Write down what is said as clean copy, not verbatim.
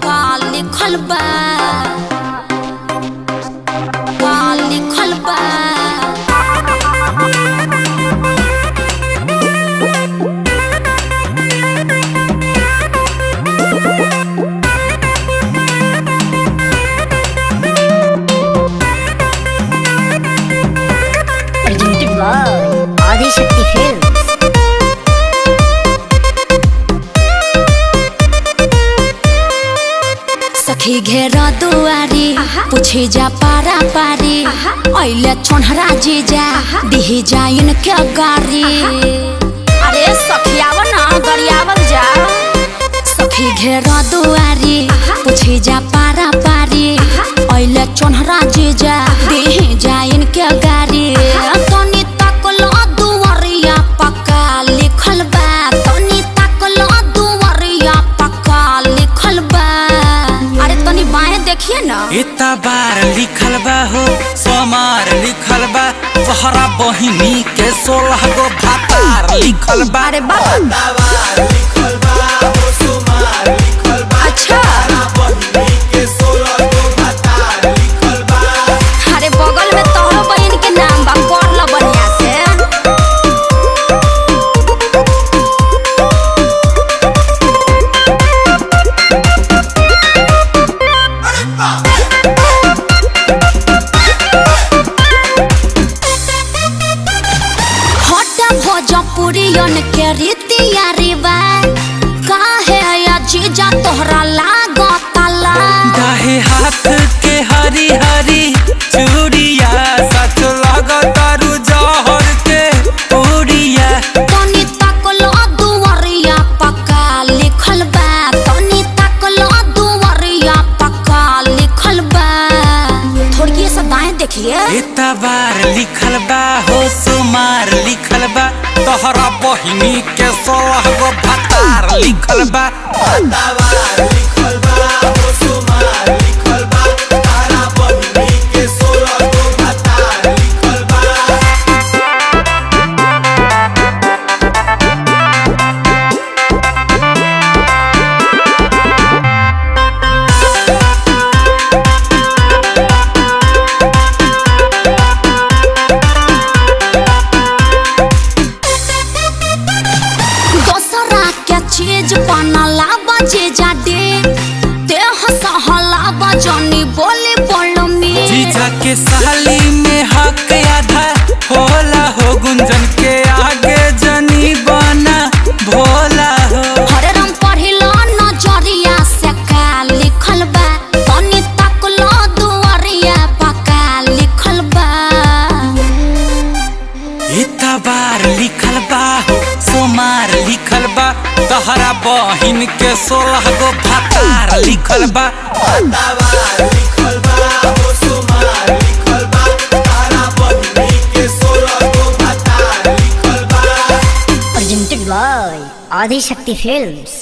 का लिखल बा, का लिखल बा। Presented by Adi Shakti Films. सखी घेरा दुआरी पूछे जा पारा पारी ऐले छोनहरा जीजा दिही जाइन के गारी। अरे सखियावन ना गरियावल जा। सखी घेरा दुआरी पूछे जा पारा पारी ऐले छोनहरा जीजा दिही जाइन के गारी। तनी तकलो दुआरिया पक्का लिखल बा, तनी तकलो दुआरिया पक्का लिखल बा। बाएं देखिए ना, इतना बार लिखल बा हो सोमार लिखल बा, तोहरा बहिनी के 16 गो भातार लिखल बा। अरे बाबा लिखल बा हो सोमार लिखल बा, अच्छा बहिनी के 16 गो भातार लिखल बा। अरे बगल में तोहरो बहन के नाम बा, पढ़ ल बढ़िया से। भोजपुरियन के रीतिया रिवाज काहे या जीजा तोहरा लागता ला। दाहे हाथ के हरी हरी चूड़िया सच लगतारू जहर के पूड़िया। तनी तकलो दुआरिया पक्का लिखल बा, तनी तकलो दुआरिया पक्का लिखल बा। थोड़ी सा दाएं देखिए, इतना बार लिखल बा हो सोमार लिखल बा, तोहरा बहिनी के 16 गो भातार लिखल बा। लिखल बा हो सोमार लिखल बा, तोहरा बहिनी के 16 गो भातार लिखल बा। चीज बनला बजे जाडे देह सहला बजनी बोले बोल में। जीजा के साली में हक आधा होला हो, गुंजन के आगे जनी बना भोला हो। हरे रंग पढ़िलो नजरिया से का लिखल बा, तनी तकलो दुआरिया पक्का लिखल बा। इतना बार लिखल बा हो सोमार लिखल बा, तोहरा बहिन के 16 गो भातार लिखल बा। लिखल बा हो सोमार लिखल बा, तोहरा बहिनी के 16 गो भातार लिखल बा। Presented by Adi Shakti Films.